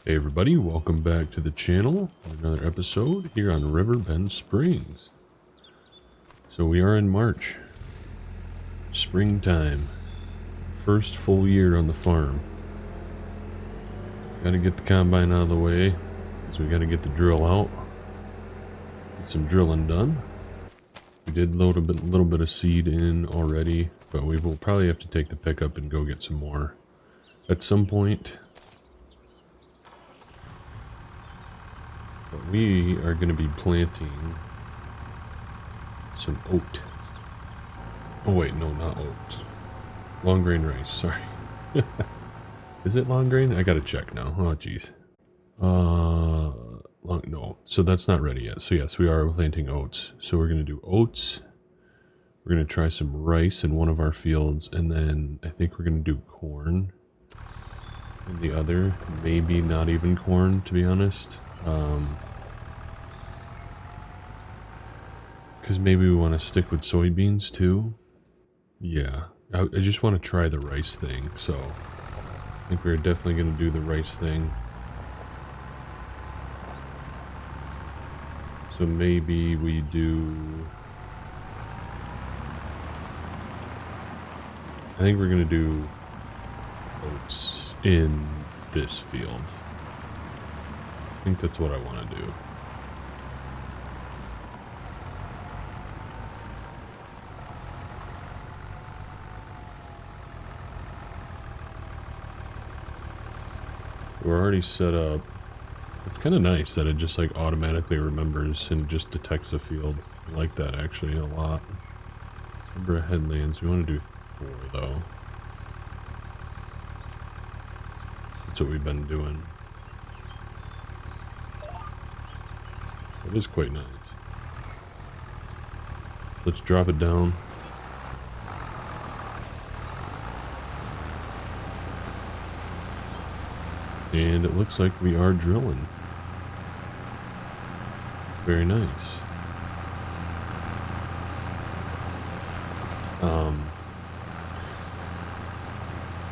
Hey everybody, welcome back to the channel. Another episode here on Riverbend Springs. So we are in March. Springtime. First full year on the farm. Gotta get the combine out of the way, so we gotta get the drill out. Get some drilling done. We did load a little bit of seed in already, but we will probably have to take the pickup and go get some more at some point. But we are going to be planting some oat. Oh wait, no, not oats. Long grain rice, sorry. Is it long grain? I gotta check now. Oh jeez. No. So that's not ready yet. So yes, we are planting oats. So we're going to do oats. We're going to try some rice in one of our fields. And then I think we're going to do corn in the other. Maybe not even corn, to be honest. Because maybe we want to stick with soybeans too. Yeah, I just want to try the rice thing, so I think we're definitely going to do the rice thing. So maybe we do... I think we're going to do oats in this field. I think that's what I want to do. We're already set up. It's kind of nice that it just like automatically remembers and just detects the field. I like that actually a lot. Number of headlands. We want to do 4 though. That's what we've been doing. It is quite nice. Let's drop it down. And it looks like we are drilling. Very nice.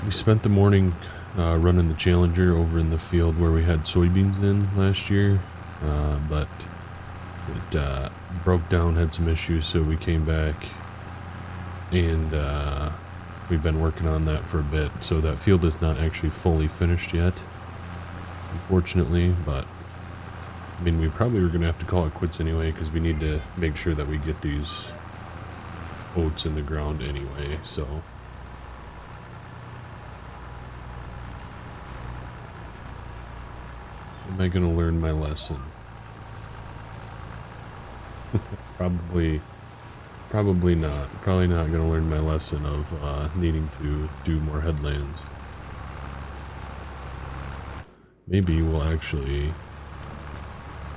We spent the morning running the Challenger over in the field where we had soybeans in last year, but it broke down, had some issues, so we came back and we've been working on that for a bit. So that field is not actually fully finished yet, unfortunately, but I mean, we probably were going to have to call it quits anyway because we need to make sure that we get these oats in the ground anyway, so. Am I going to learn my lesson? Probably not. Probably not going to learn my lesson of needing to do more headlands. Maybe we'll actually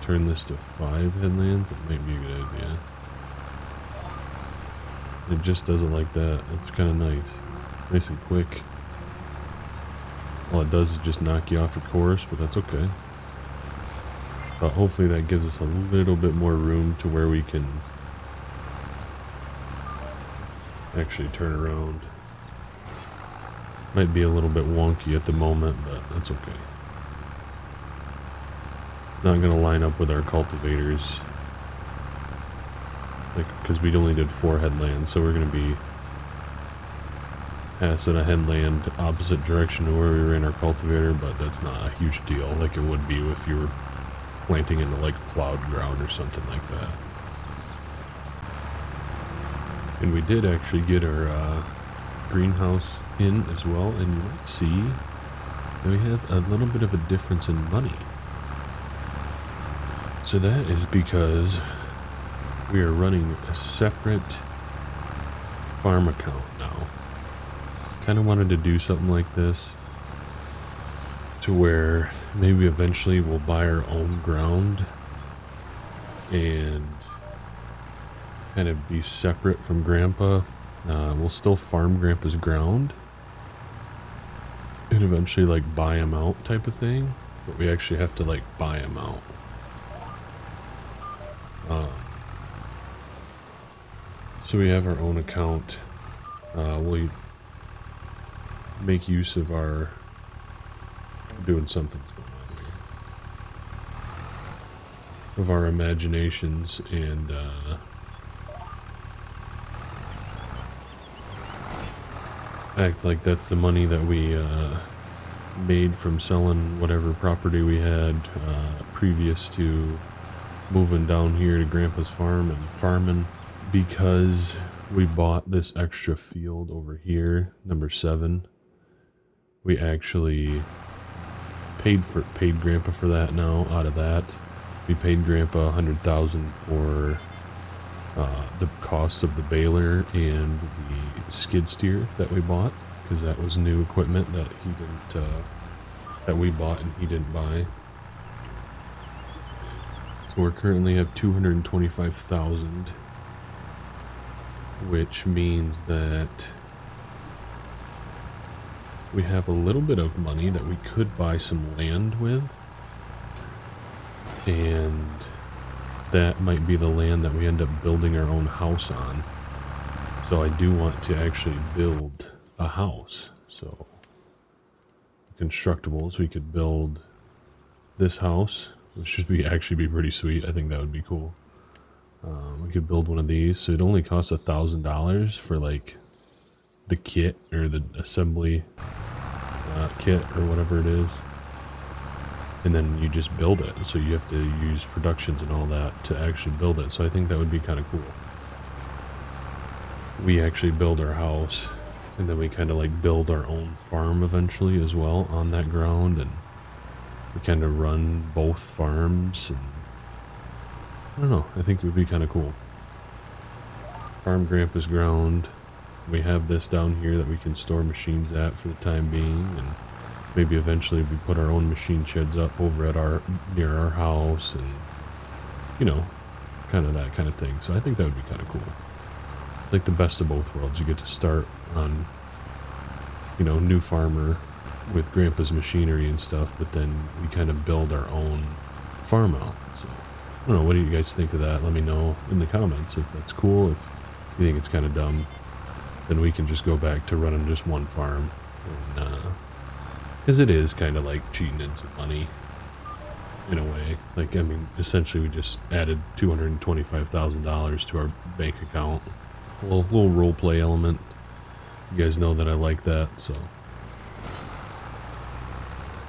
turn this to 5 headlands. That might be a good idea. It just does it like that. That's kind of nice. Nice and quick. All it does is just knock you off at course, but that's okay. But hopefully that gives us a little bit more room to where we can actually turn around. Might be a little bit wonky at the moment, but that's okay. It's not going to line up with our cultivators. Like, because we only did 4 headlands, so we're going to be passing a headland opposite direction to where we were in our cultivator, but that's not a huge deal like it would be if you were planting into like plowed ground or something like that. And we did actually get our greenhouse in as well, and you might see that we have a little bit of a difference in money. So that is because we are running a separate farm account now. Kind of wanted to do something like this to where maybe eventually we'll buy our own ground and kind of be separate from Grandpa. We'll still farm Grandpa's ground and eventually like buy him out type of thing, but we actually have to like buy him out. So we have our own account. We make use of our doing something going on here. of our imaginations and act like that's the money that we made from selling whatever property we had previous to moving down here to Grandpa's farm and farming, because we bought this extra field over here, number 7. We actually paid Grandpa for that now. Out of that, we paid Grandpa $100,000 for the cost of the baler and the skid steer that we bought, because that was new equipment that he didn't that we bought and he didn't buy. So we're currently at $225,000, which means that we have a little bit of money that we could buy some land with, and that might be the land that we end up building our own house on. So I do want to actually build a house. So constructibles, we could build this house, which should actually be pretty sweet. I think that would be cool. We could build one of these. So it only costs $1,000 for like the kit or the assembly kit or whatever it is, and then you just build it. So you have to use productions and all that to actually build it. So I think that would be kind of cool. We actually build our house, and then we kind of like build our own farm eventually as well on that ground, and we kind of run both farms. And I don't know, I think it would be kind of cool. Farm Grandpa's ground. We have this down here that we can store machines at for the time being, and maybe eventually we put our own machine sheds up over at near our house, and you know, kind of that kind of thing. So I think that would be kind of cool. It's like the best of both worlds. You get to start on, you know, new farmer with Grandpa's machinery and stuff, but then we kind of build our own farm out. So I don't know, what do you guys think of that? Let me know in the comments if that's cool. If you think it's kind of dumb, then we can just go back to running just one farm, because it is kind of like cheating in some money in a way. Like, I mean, essentially we just added $225,000 to our bank account. A little role play element. You guys know that I like that, so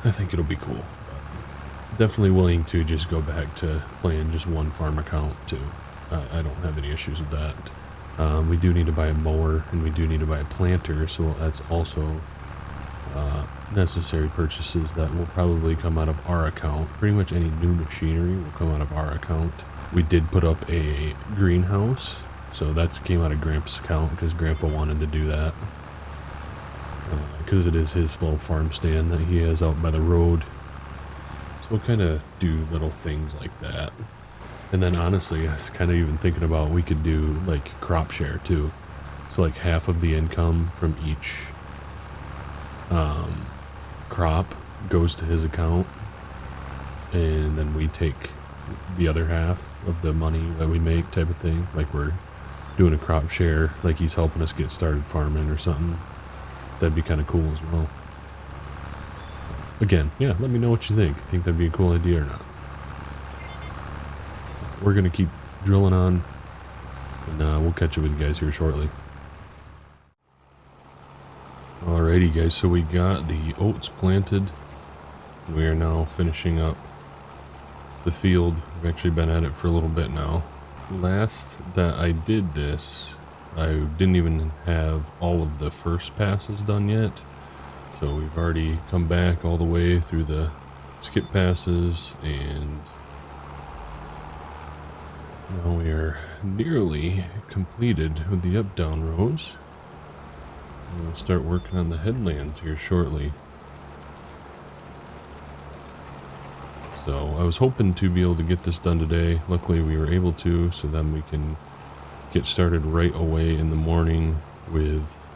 I think it'll be cool. But definitely willing to just go back to playing just one farm account too. I don't have any issues with that. We do need to buy a mower, and we do need to buy a planter, so that's also necessary purchases that will probably come out of our account. Pretty much any new machinery will come out of our account. We did put up a greenhouse, so that came out of Grandpa's account because Grandpa wanted to do that. Because it is his little farm stand that he has out by the road. So we'll kind of do little things like that. And then honestly, I was kind of even thinking about we could do like crop share too. So like half of the income from each crop goes to his account, and then we take the other half of the money that we make, type of thing. Like we're doing a crop share, like he's helping us get started farming or something. That'd be kind of cool as well. Again, yeah, let me know what you think. Think that'd be a cool idea or not? We're going to keep drilling on, and we'll catch up with you guys here shortly. Alrighty guys, so we got the oats planted. We are now finishing up the field. We've actually been at it for a little bit now. Last that I did this, I didn't even have all of the first passes done yet. So we've already come back all the way through the skip passes, and now we are nearly completed with the up-down rows. We'll start working on the headlands here shortly. So I was hoping to be able to get this done today. Luckily we were able to, so then we can get started right away in the morning with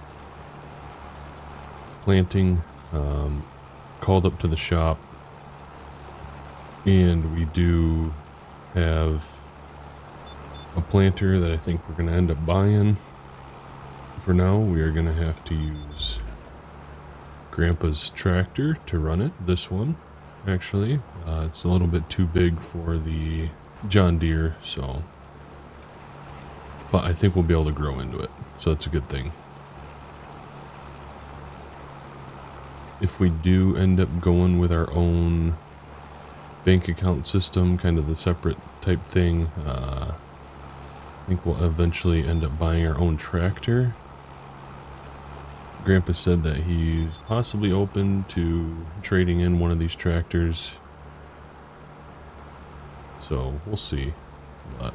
planting. Called up to the shop, and we do have a planter that I think we're going to end up buying. For now, we are going to have to use Grandpa's tractor to run it. This one, actually. It's a little bit too big for the John Deere, so. But I think we'll be able to grow into it, so that's a good thing. If we do end up going with our own bank account system, kind of the separate type thing, I think we'll eventually end up buying our own tractor. Grandpa said that he's possibly open to trading in one of these tractors. So we'll see. But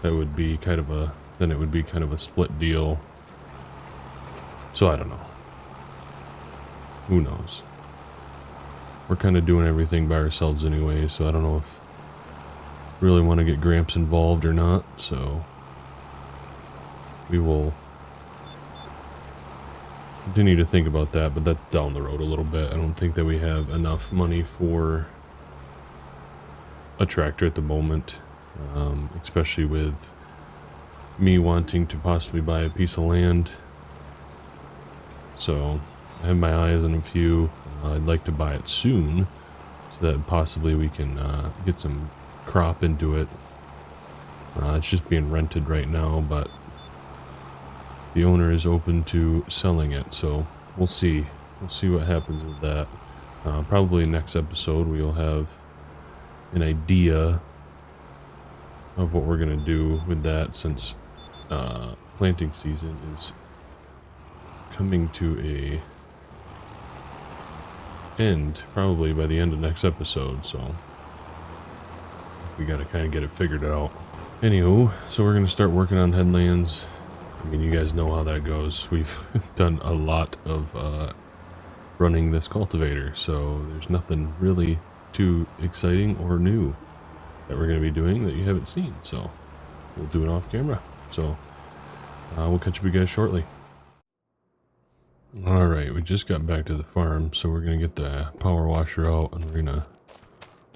that would be kind of a, then it would be kind of a split deal. So I don't know. Who knows? We're kind of doing everything by ourselves anyway, so I don't know if really want to get Gramps involved or not, so we will continue to think about that, but that's down the road a little bit. I don't think that we have enough money for a tractor at the moment, especially with me wanting to possibly buy a piece of land. So I have my eyes on a few. I'd like to buy it soon so that possibly we can get some crop into it. It's just being rented right now, but the owner is open to selling it, so we'll see. We'll see what happens with that. Probably next episode we'll have an idea of what we're going to do with that, since planting season is coming to a end probably by the end of next episode, so we got to kind of get it figured out. Anywho, so we're going to start working on headlands. I mean, you guys know how that goes. We've done a lot of running this cultivator, so there's nothing really too exciting or new that we're going to be doing that you haven't seen, so we'll do it off camera. So we'll catch up with you guys shortly. Alright, we just got back to the farm, so we're going to get the power washer out and we're going to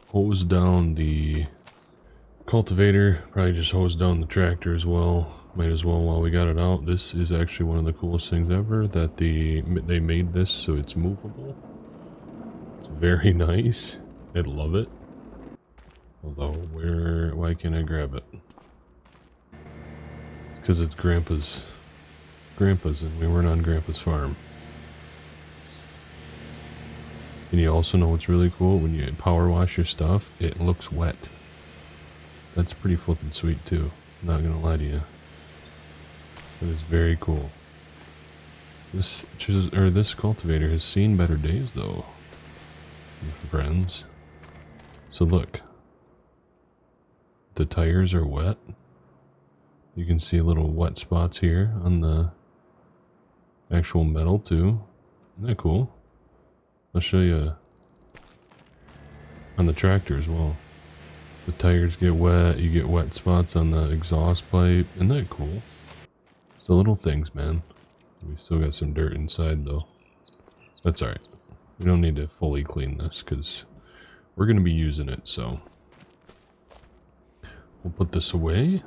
hose down the cultivator, probably just hose down the tractor as well. Might as well while we got it out. This is actually one of the coolest things ever, that they made this so it's movable. It's very nice. I love it. Although, why can't I grab it? Because it's Grandpa's and we weren't on Grandpa's farm. And you also know what's really cool? When you power wash your stuff, it looks wet. That's pretty flippin' sweet too. Not gonna lie to you. That is very cool. This cultivator has seen better days though, friends. So look. The tires are wet. You can see little wet spots here on the actual metal too. Isn't that cool? I'll show you on the tractor as well. The tires get wet, you get wet spots on the exhaust pipe. Isn't that cool? It's the little things, man. We still got some dirt inside though. That's alright. We don't need to fully clean this because we're going to be using it, so we'll put this away.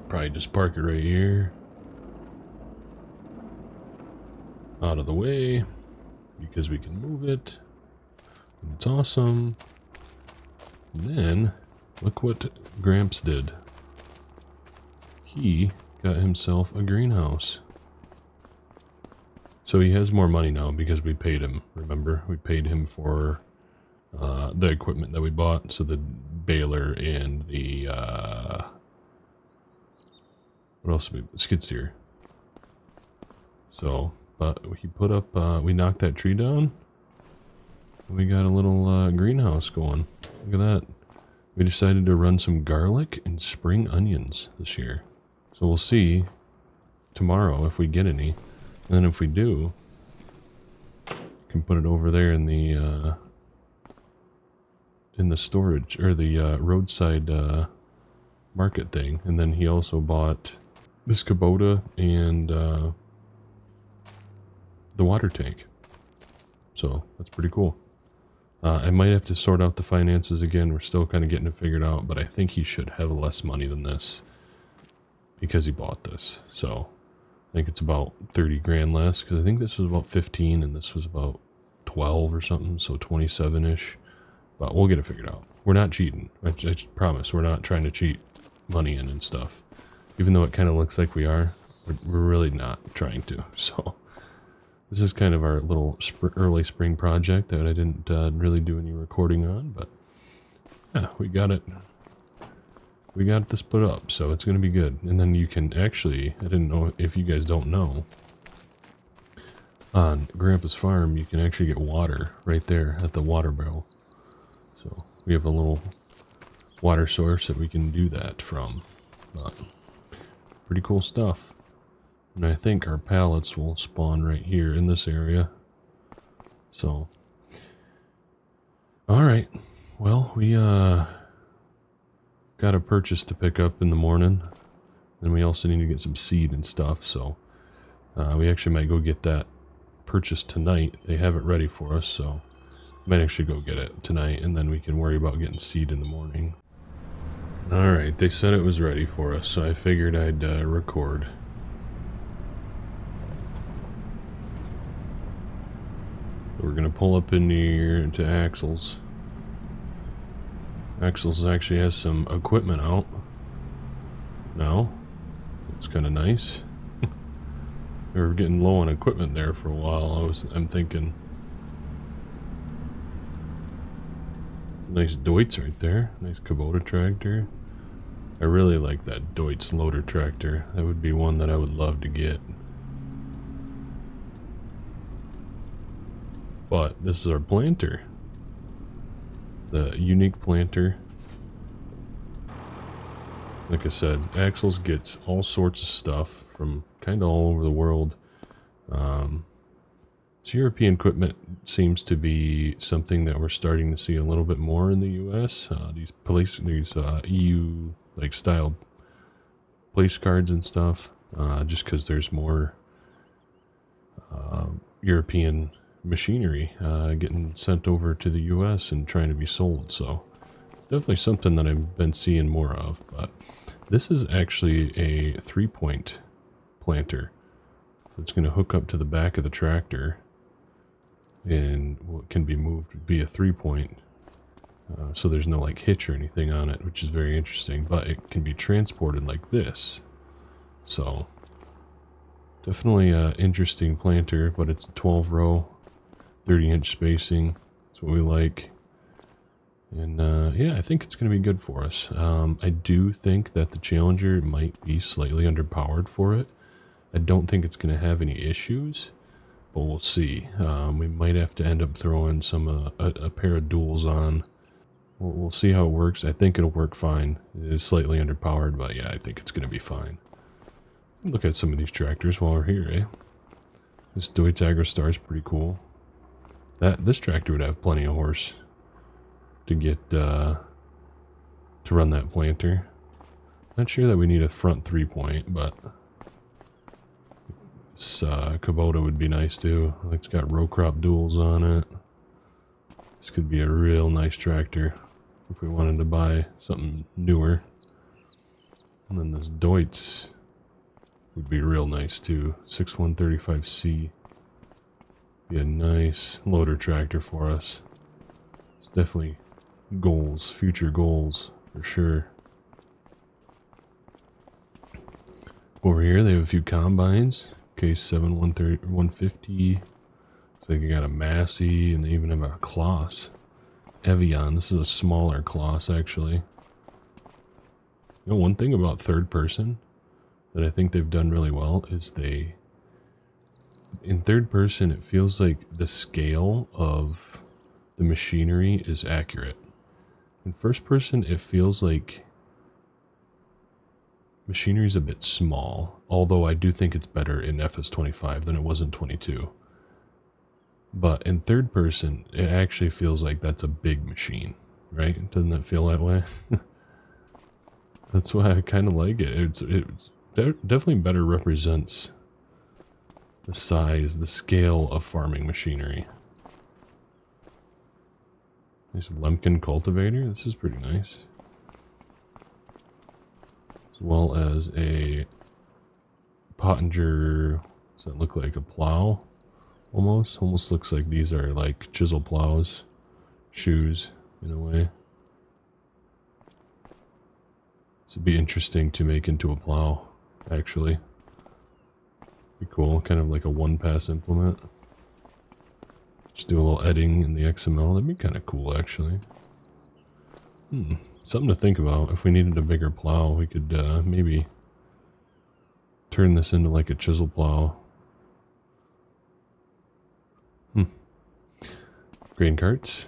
Probably just park it right here. Out of the way. Because we can move it. And it's awesome. And then, look what Gramps did. He got himself a greenhouse. So he has more money now because we paid him. Remember? We paid him for the equipment that we bought. So the baler and the... what else did we... skid steer. So... but he put up, we knocked that tree down. We got a little greenhouse going. Look at that. We decided to run some garlic and spring onions this year. So we'll see tomorrow if we get any. And then if we do, we can put it over there in the storage, or the roadside market thing. And then he also bought this Kubota and the water tank. So that's pretty cool. I might have to sort out the finances again. We're still kind of getting it figured out, but I think he should have less money than this because he bought this. So I think it's about 30 grand less, because I think this was about 15 and this was about 12 or something, so 27-ish. But we'll get it figured out. We're not cheating. I promise. We're not trying to cheat money in and stuff. Even though it kind of looks like we are, we're really not trying to. So this is kind of our little early spring project that I didn't really do any recording on, but yeah, we got it. We got this put up, so it's going to be good. And then you can actually, I didn't know if you guys don't know, on Grandpa's farm, you can actually get water right there at the water barrel. So we have a little water source that we can do that from. Pretty cool stuff. And I think our pallets will spawn right here in this area. So, alright. Well, we got a purchase to pick up in the morning. And we also need to get some seed and stuff. So, we actually might go get that purchase tonight. They have it ready for us, so might actually go get it tonight, and then we can worry about getting seed in the morning. Alright, they said it was ready for us, so I figured I'd record. We're gonna pull up in here to Axel's. Axel's actually has some equipment out now. It's kind of nice. We were getting low on equipment there for a while. I'm thinking. It's a nice Deutz right there. Nice Kubota tractor. I really like that Deutz loader tractor. That would be one that I would love to get. But this is our planter. It's a unique planter. Like I said, Axel's gets all sorts of stuff from kind of all over the world. So European equipment seems to be something that we're starting to see a little bit more in the U.S. These EU like styled place cards and stuff, just because there's more European machinery getting sent over to the U.S. and trying to be sold. So it's definitely something that I've been seeing more of. But this is actually a 3-point planter. It's going to hook up to the back of the tractor and can be moved via 3-point. So there's no like hitch or anything on it, which is very interesting. But it can be transported like this. So definitely an interesting planter, but it's a 12-row, 30-inch spacing. That's what we like. And yeah, I think it's going to be good for us. I do think that the Challenger might be slightly underpowered for it. I don't think it's going to have any issues, but we'll see. We might have to end up throwing a pair of duals on. We'll see how it works. I think it'll work fine. It is slightly underpowered, but yeah, I think it's going to be fine. Look at some of these tractors while we're here, eh? This Deutz AgroStar is pretty cool. This tractor would have plenty of horse to get to run that planter. Not sure that we need a front 3-point, but this Kubota would be nice too. It's got row crop duals on it. This could be a real nice tractor if we wanted to buy something newer. And then this Deutz would be real nice too. 6135C. Be a nice loader tractor for us. It's definitely goals, future goals for sure. Over here they have a few combines. Case 7 150. Looks like you got a Massey, and they even have a Kloss. Evian. This is a smaller Kloss actually. You know, one thing about third person that I think they've done really well is in third person it feels like the scale of the machinery is accurate. In first person it feels like machinery is a bit small, although I do think it's better in FS25 than it was in 22. But in third person, it actually feels like that's a big machine, right? Doesn't it feel that way? That's why I kind of like it. It definitely better represents the size, the scale of farming machinery. Nice Lemken cultivator. This is pretty nice. As well as a Pottinger, does that look like a plow? Almost looks like these are like chisel plows, shoes in a way. This would be interesting to make into a plow, actually. Be cool, kind of like a one-pass implement. Just do a little editing in the XML. That'd be kind of cool, actually. Something to think about. If we needed a bigger plow, we could maybe turn this into like a chisel plow. Grain carts.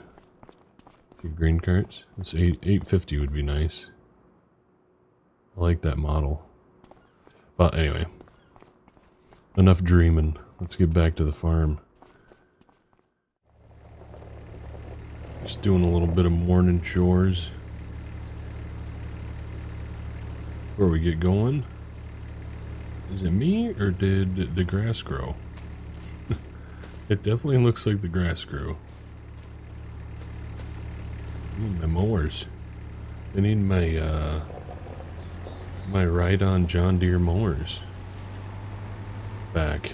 Grain carts. It's 850 would be nice. I like that model. But anyway, enough dreaming. Let's get back to the farm. Just doing a little bit of morning chores before we get going. Is it me or did the grass grow? It definitely looks like the grass grew. My mowers. I need my my ride-on John Deere mowers back.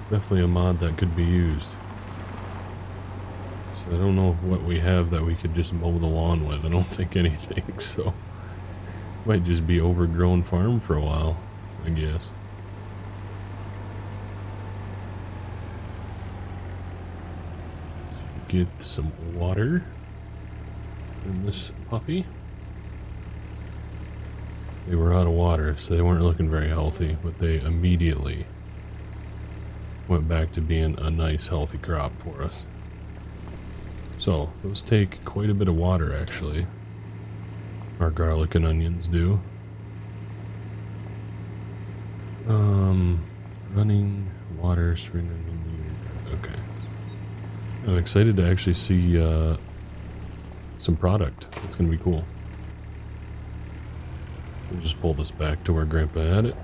Definitely a mod that could be used. So I don't know what we have that we could just mow the lawn with. I don't think anything, so might just be overgrown farm for a while, I guess. Get some water in this puppy. They were out of water, so they weren't looking very healthy, but they immediately went back to being a nice healthy crop for us. So those take quite a bit of water, actually. Our garlic and onions do. Running water, okay. I'm excited to actually see some product. It's gonna be cool. We'll just pull this back to where Grandpa had it.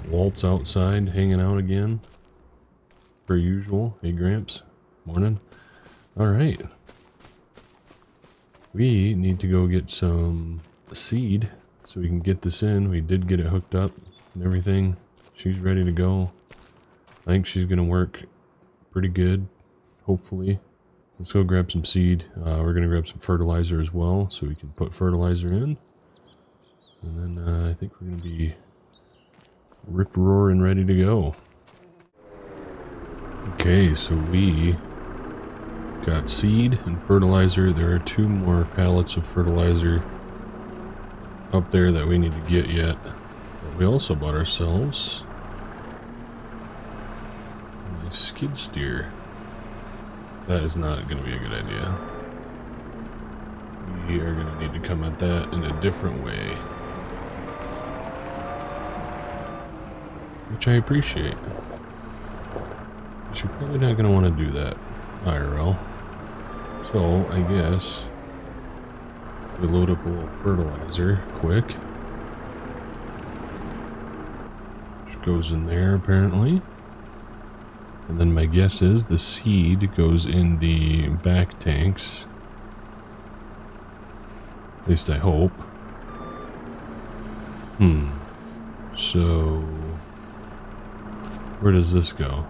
Walt's outside hanging out again, per usual. Hey Gramps, morning. All right, we need to go get some seed so we can get this in. We did get it hooked up and everything. She's ready to go. I think she's gonna work pretty good. Hopefully. Let's go grab some seed. We're going to grab some fertilizer as well, so we can put fertilizer in. And then I think we're going to be rip-roaring ready to go. Okay, so we got seed and fertilizer. There are 2 more pallets of fertilizer up there that we need to get yet. But we also bought ourselves a skid steer. That is not going to be a good idea. We are going to need to come at that in a different way. Which I appreciate. But you're probably not going to want to do that, IRL. So, I guess we load up a little fertilizer quick. Which goes in there, apparently. And then my guess is the seed goes in the back tanks. At least I hope. So where does this go?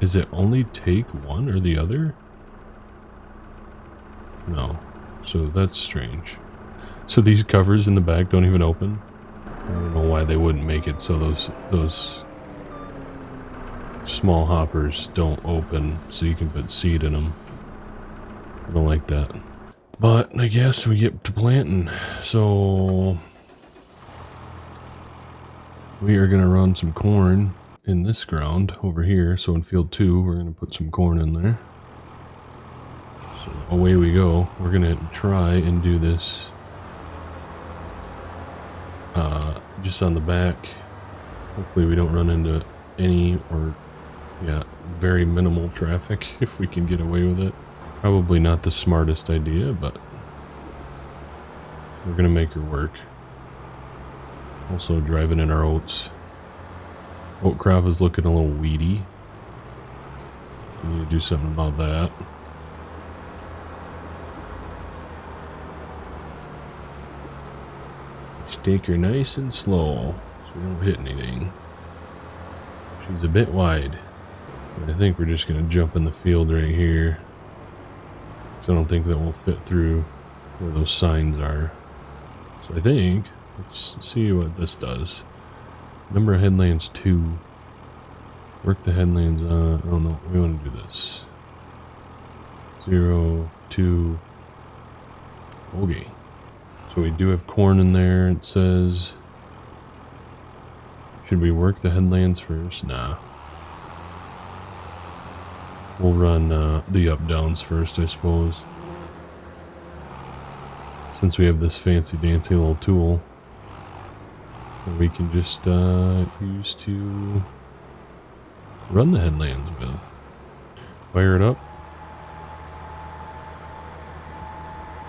Is it only take one or the other? No. So that's strange. So these covers in the back don't even open? I don't know why they wouldn't make it so those small hoppers don't open so you can put seed in them. I don't like that. But I guess we get to planting. So we are going to run some corn in this ground over here. So in field 2, we're going to put some corn in there. So away we go. We're going to try and do this just on the back. Hopefully we don't run into any or very minimal traffic if we can get away with it. Probably not the smartest idea, but we're gonna make her work. Also driving in our oats. Oat crop is looking a little weedy. We need to do something about that. Just take her nice and slow so we don't hit anything. Seems a bit wide. But I think we're just going to jump in the field right here. So I don't think that will fit through where those signs are. So I think, let's see what this does. Number of headlands 2. Work the headlands on, oh no, we want to do this. 0, 2. Okay. So we do have corn in there, it says. Should we work the headlands first? Nah. We'll run the up-downs first, I suppose. Since we have this fancy dancy little tool that we can just use to run the headlands with. Fire it up.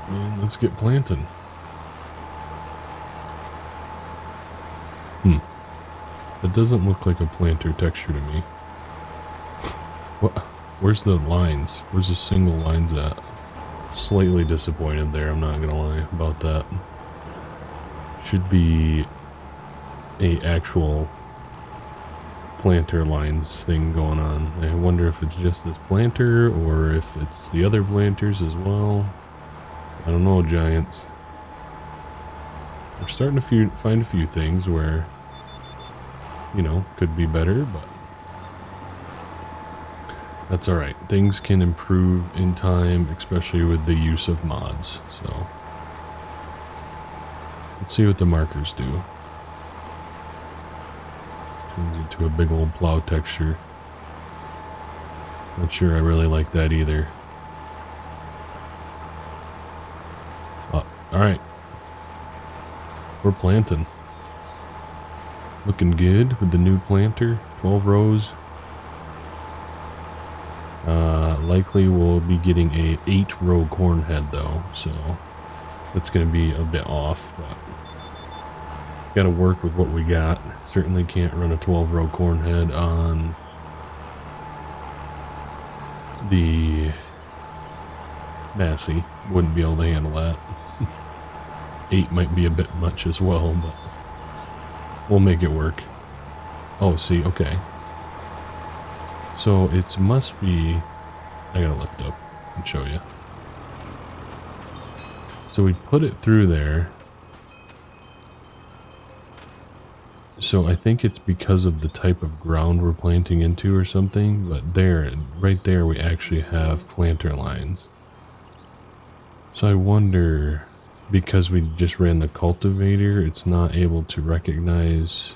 And let's get planting. That doesn't look like a planter texture to me. What? Where's the lines? Where's the single lines at? Slightly disappointed there, I'm not gonna lie about that. Should be a actual planter lines thing going on. I wonder if it's just this planter or if it's the other planters as well. I don't know, Giants. We're starting to find a few things where, you know, could be better, but that's alright. Things can improve in time, especially with the use of mods. So let's see what the markers do. Turns into a big old plow texture. Not sure I really like that either. Alright. We're planting. Looking good with the new planter. 12 rows. Likely we'll be getting a 8-row corn head though, so that's going to be a bit off, but got to work with what we got. Certainly can't run a 12-row corn head on the Massey. Wouldn't be able to handle that. 8 might be a bit much as well, but we'll make it work. Oh, see, okay. So it must be, I gotta lift up and show you. So we put it through there. So I think it's because of the type of ground we're planting into or something, but there, right there, we actually have planter lines. So I wonder, because we just ran the cultivator, it's not able to recognize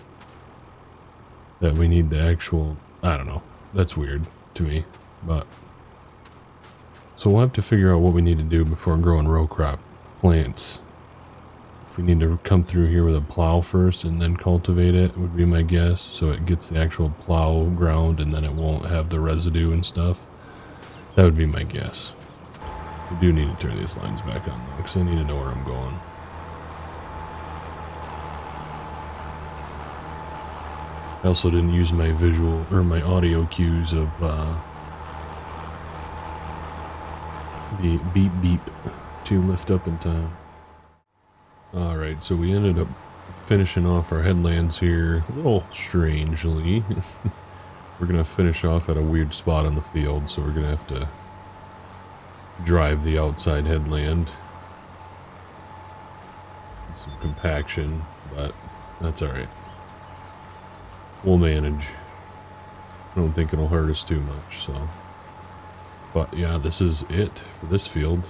that we need the actual, I don't know. That's weird to me, but so we'll have to figure out what we need to do before growing row crop plants. If we need to come through here with a plow first and then cultivate it, would be my guess, so it gets the actual plow ground and then it won't have the residue and stuff. That would be my guess. We do need to turn these lines back on though, because I need to know where I'm going. I also didn't use my visual or my audio cues of the beep beep to lift up in time. Alright, so we ended up finishing off our headlands here a little strangely. We're going to finish off at a weird spot on the field, so we're going to have to drive the outside headland. Some compaction, but that's alright. We'll manage. I don't think it'll hurt us too much, so. But yeah, this is it for this field.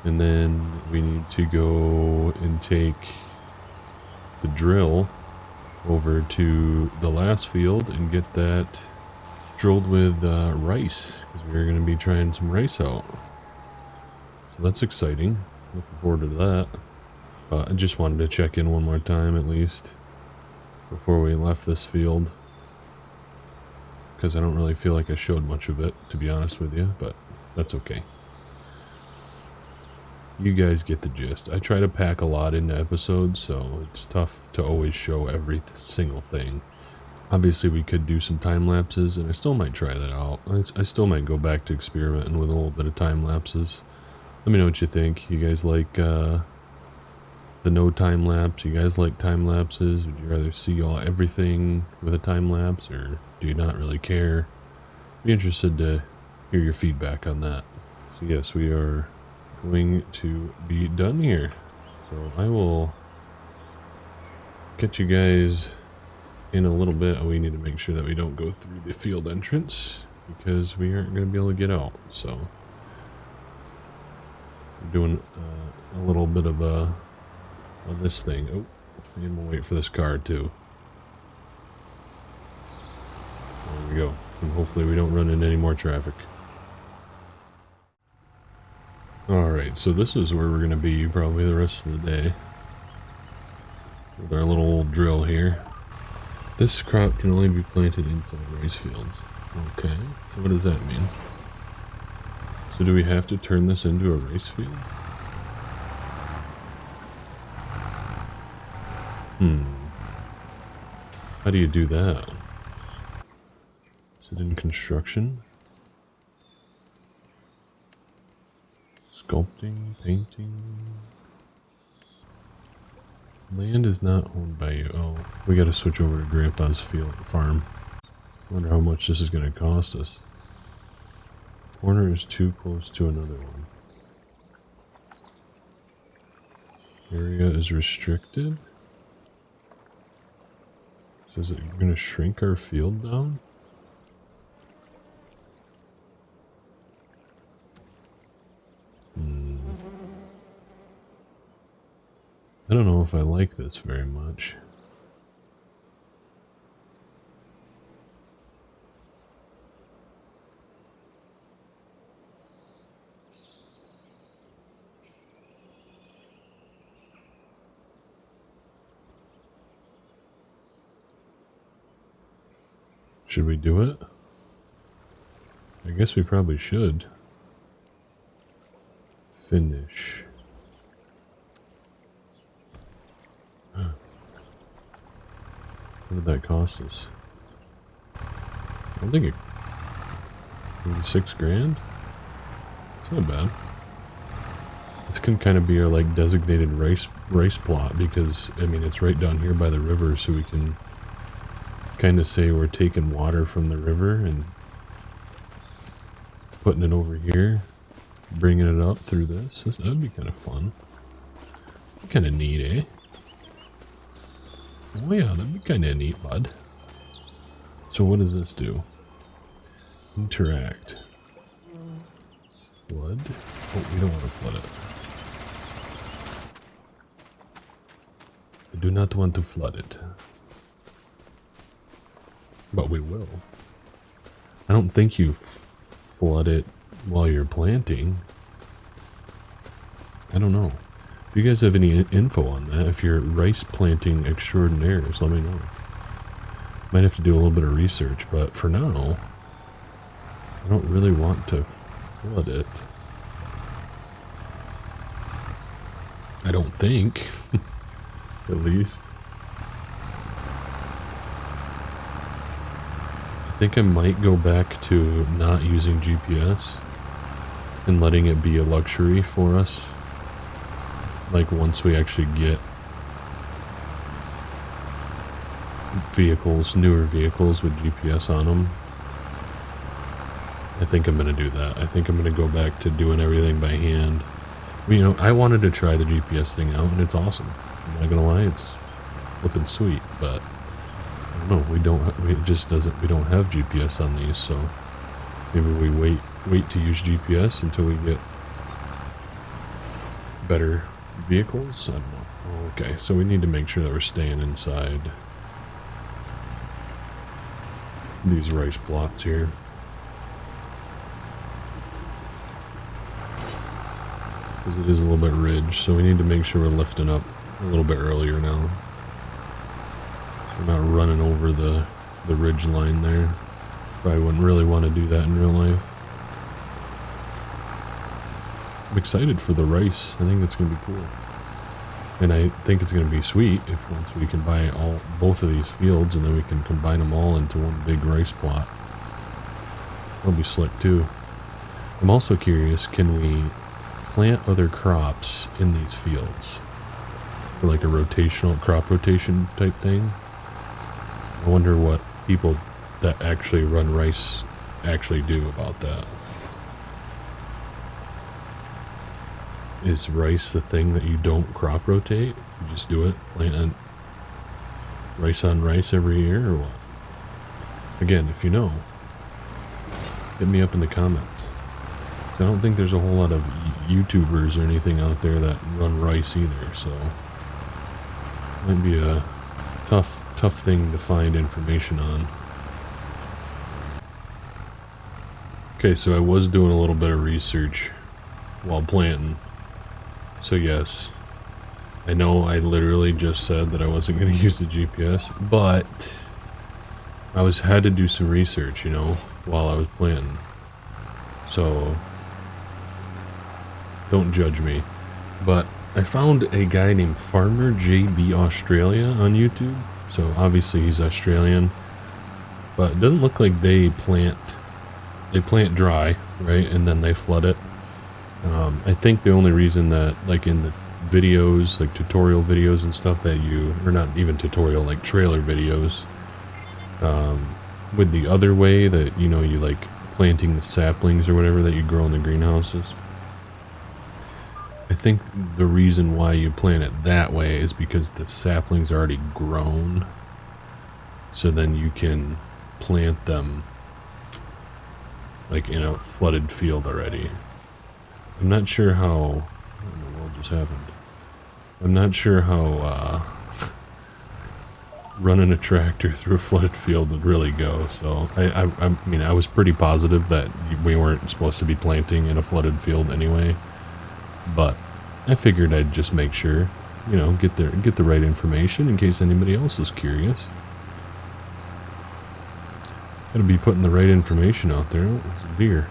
And then we need to go and take the drill over to the last field and get that drilled with rice, because we're going to be trying some rice out. So that's exciting. Looking forward to that. I just wanted to check in one more time at least before we left this field, because I don't really feel like I showed much of it, to be honest with you, but that's okay. You guys get the gist. I try to pack a lot into episodes, so it's tough to always show every single thing. Obviously we could do some time lapses, and I still might try that out. I still might go back to experimenting with a little bit of time lapses. Let me know what you think. You guys like the no time lapse? You guys like time lapses? Would you rather see everything with a time lapse, or Do you not really care? Be interested to hear your feedback on that. So yes, we are going to be done here. So I will catch you guys in a little bit. We need to make sure that we don't go through the field entrance because we aren't going to be able to get out. So I'm doing a little bit of this thing. Oh, and we'll wait for this car too. There we go. And hopefully we don't run into any more traffic. Alright, so this is where we're going to be probably the rest of the day. With our little old drill here. This crop can only be planted inside rice fields. Okay, so what does that mean? So do we have to turn this into a rice field? How do you do that? Is it in construction? Sculpting, painting. Land is not owned by you. Oh, we gotta switch over to Grandpa's farm. Wonder how much this is gonna cost us. Corner is too close to another one. Area is restricted. So is it gonna shrink our field down? I don't know if I like this very much. Should we do it? I guess we probably should. Finish. What did that cost us? I don't think it... maybe 6 grand? It's not bad. This can kind of be our like designated rice plot because, I mean, it's right down here by the river, so we can kind of say we're taking water from the river and putting it over here, bringing it up through this. That'd be kind of fun. Kind of neat, eh? Oh yeah, that'd be kind of neat, bud. So what does this do? Interact. Flood? Oh, we don't want to flood it. I do not want to flood it. But we will. I don't think you flood it while you're planting. I don't know. If you guys have any info on that, if you're rice planting extraordinaires, let me know. Might have to do a little bit of research, but for now, I don't really want to flood it. I don't think, at least. I think I might go back to not using GPS and letting it be a luxury for us. Like once we actually get vehicles, newer vehicles with GPS on them, I think I'm going to do that. I think I'm going to go back to doing everything by hand. You know, I wanted to try the GPS thing out, and it's awesome. I'm not going to lie, it's flipping sweet, but I don't know, we don't have GPS on these, so maybe we wait to use GPS until we get better vehicles. I don't know. Okay, so we need to make sure that we're staying inside these rice plots here. Because it is a little bit ridge, so we need to make sure we're lifting up a little bit earlier now. So we're not running over the ridge line there. Probably wouldn't really want to do that in real life. I'm excited for the rice. I think it's going to be cool. And I think it's going to be sweet if once we can buy both of these fields and then we can combine them all into one big rice plot. That'll be slick too. I'm also curious, can we plant other crops in these fields? For like a rotational crop rotation type thing? I wonder what people that actually run rice actually do about that. Is rice the thing that you don't crop rotate? You just do it, plant rice on rice every year, or what? Again, if you know, hit me up in the comments. I don't think there's a whole lot of YouTubers or anything out there that run rice either, so might be a tough thing to find information on. Okay, so I was doing a little bit of research while planting. So yes, I know I literally just said that I wasn't going to use the GPS, but I had to do some research, you know, while I was planting. So don't judge me. But I found a guy named Farmer JB Australia on YouTube. So obviously he's Australian, but it doesn't look like they plant dry, right? And then they flood it. I think the only reason that, like in the videos, like tutorial videos and stuff that or not even tutorial, like trailer videos, with the other way that, you know, you like planting the saplings or whatever that you grow in the greenhouses. I think the reason why you plant it that way is because the saplings are already grown. So then you can plant them like in a flooded field already. I'm not sure how... What in the world just happened? I'm not sure how running a tractor through a flooded field would really go. So I mean, I was pretty positive that we weren't supposed to be planting in a flooded field anyway. But I figured I'd just make sure, you know, get the right information in case anybody else is curious. Gotta be putting the right information out there. Oh, it's a deer.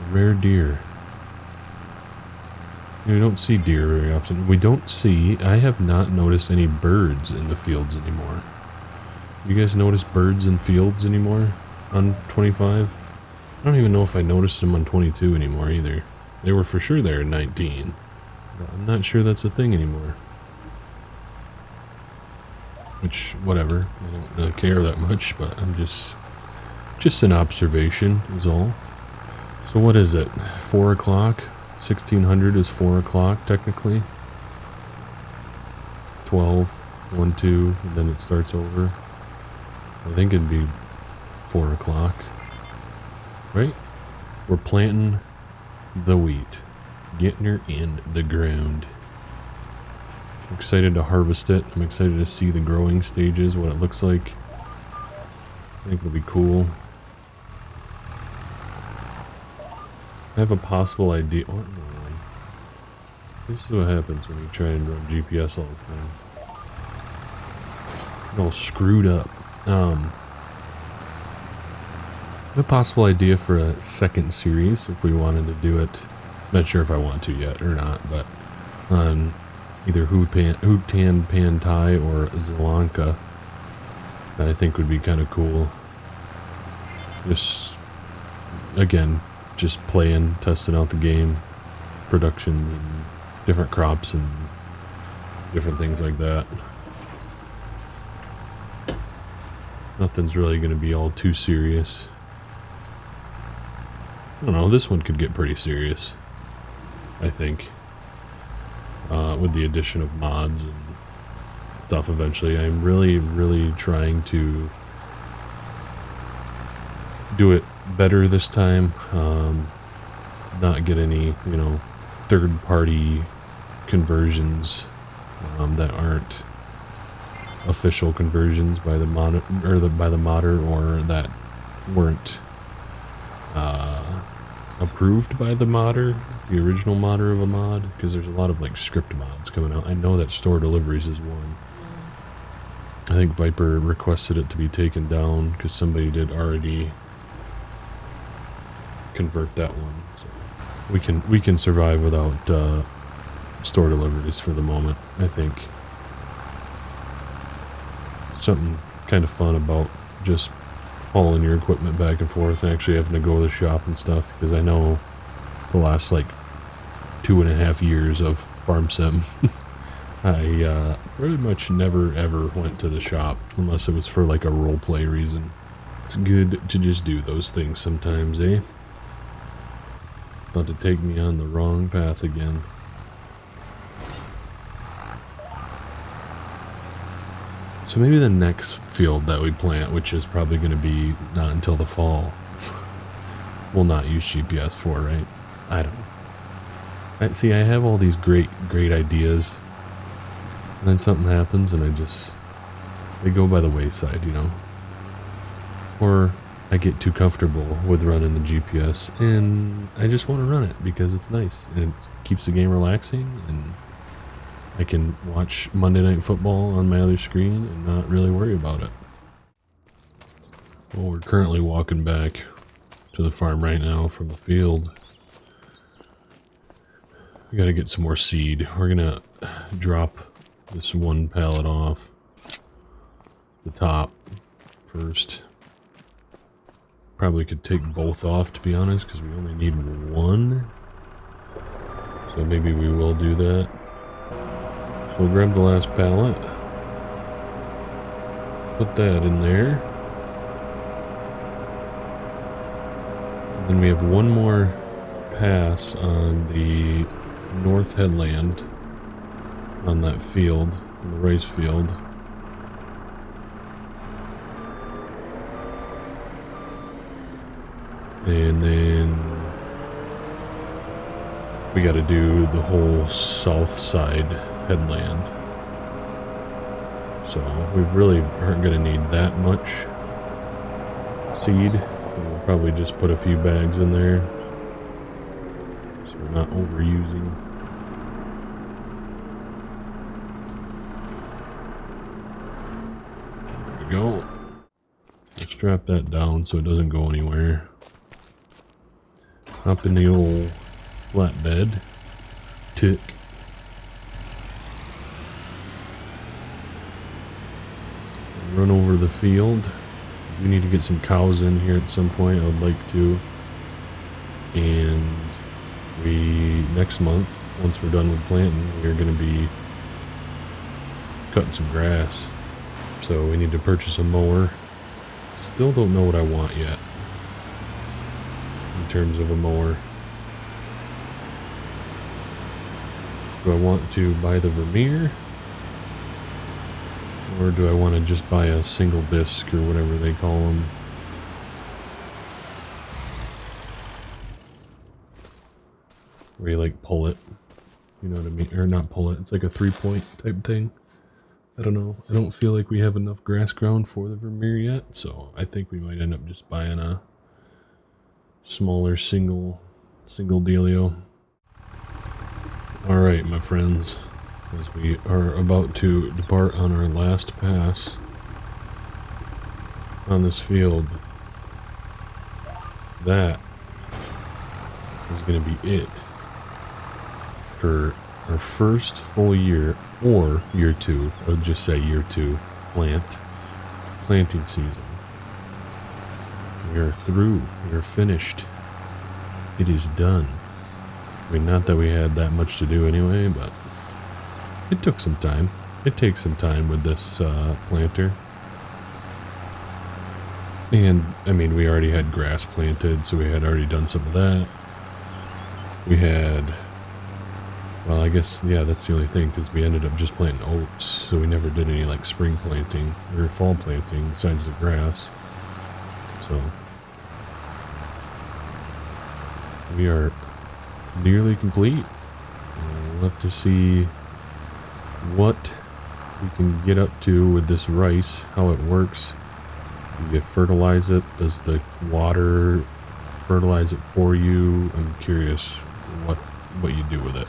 A rare deer. We don't see deer very often. I have not noticed any birds in the fields anymore. You guys notice birds in fields anymore on 25? I don't even know if I noticed them on 22 anymore either. They were for sure there in 19. But I'm not sure that's a thing anymore. Which, whatever. I don't really care that much, but I'm just an observation is all. So what is it? 4 o'clock? 1600 is 4 o'clock technically. 12, 1, 2, and then it starts over. I think it'd be 4 o'clock. Right? We're planting the wheat. Getting her in the ground. I'm excited to harvest it. I'm excited to see the growing stages, what it looks like. I think it'll be cool. I have a possible idea. What in the world? This is what happens when you try and run GPS all the time. It's all screwed up. I have a possible idea for a second series if we wanted to do it. Not sure if I want to yet or not, but on either Hutan Pan Thai or Sri Lanka, that I think would be kind of cool. Just, again, just playing, testing out the game, productions and different crops and different things like that. Nothing's really going to be all too serious. I don't know, this one could get pretty serious, I think. With the addition of mods and stuff eventually. I'm really trying to do it better this time. Not get any, you know, third-party conversions that aren't official conversions by the modder or that weren't approved by the modder, the original modder of a mod, because there's a lot of like script mods coming out. I know that Store Deliveries is one. I think Viper requested it to be taken down because somebody did already convert that one. So we can survive without Store Deliveries for the moment. I think something kind of fun about just hauling your equipment back and forth and actually having to go to the shop and stuff, because I know the last like 2.5 years of Farm Sim I pretty much never ever went to the shop unless it was for like a roleplay reason. It's good to just do those things sometimes, eh? About to take me on the wrong path again. So maybe the next field that we plant, which is probably going to be not until the fall, we'll not use GPS for, right? I don't know. See, I have all these great ideas, and then something happens and they go by the wayside, you know? Or I get too comfortable with running the GPS, and I just want to run it because it's nice, and it keeps the game relaxing, and I can watch Monday Night Football on my other screen and not really worry about it. Well, we're currently walking back to the farm right now from the field. We gotta get some more seed. We're gonna drop this one pallet off the top first. Probably could take both off, to be honest, because we only need one. So maybe we will do that. So we'll grab the last pallet. Put that in there. And then we have one more pass on the north headland on that field, the rice field. And then we got to do the whole south side headland. So we really aren't going to need that much seed. We'll probably just put a few bags in there so we're not overusing. There we go. Let's strap that down so it doesn't go anywhere. Up in the old flatbed. Tick. Run over the field. We need to get some cows in here at some point. I would like to. And next month, once we're done with planting, we're going to be cutting some grass. So we need to purchase a mower. Still don't know what I want yet in terms of a mower. Do I want to buy the Vermeer? Or do I want to just buy a single disc or whatever they call them? Where you like pull it. You know what I mean? Or not pull it. It's like a 3-point type thing. I don't know. I don't feel like we have enough grass ground for the Vermeer yet. So I think we might end up just buying a smaller single dealio. Alright, my friends. As we are about to depart on our last pass on this field, that is going to be it for our first full year, or year 2, I would just say year 2 planting season. We are through. We are finished. It is done. I mean, not that we had that much to do anyway, but it took some time. It takes some time with this planter. And, I mean, we already had grass planted, so we had already done some of that. We had, well, I guess, yeah, that's the only thing, because we ended up just planting oats, so we never did any, like, spring planting, or fall planting, besides the grass. So, we are nearly complete. We'll have to see what we can get up to with this rice, how it works. You fertilize it. Does the water fertilize it for you? I'm curious what you do with it.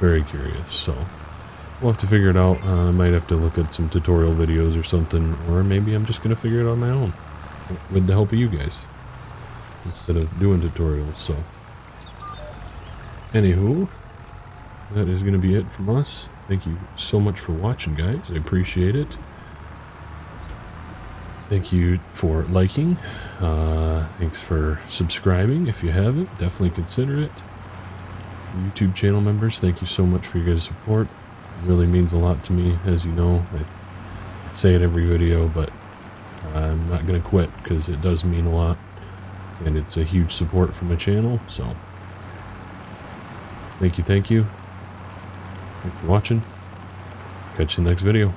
Very curious. So we'll have to figure it out. I might have to look at some tutorial videos or something, or maybe I'm just gonna figure it out on my own with the help of you guys instead of doing tutorials. So anywho, that is going to be it from us. Thank you so much for watching, guys. I appreciate it. Thank you for liking. Thanks for subscribing. If you haven't, definitely consider it. YouTube channel members, thank you so much for your guys' support. It really means a lot to me, as you know. I say it every video, but I'm not going to quit because it does mean a lot. And it's a huge support for my channel, so thank you. Thanks for watching. Catch you in the next video.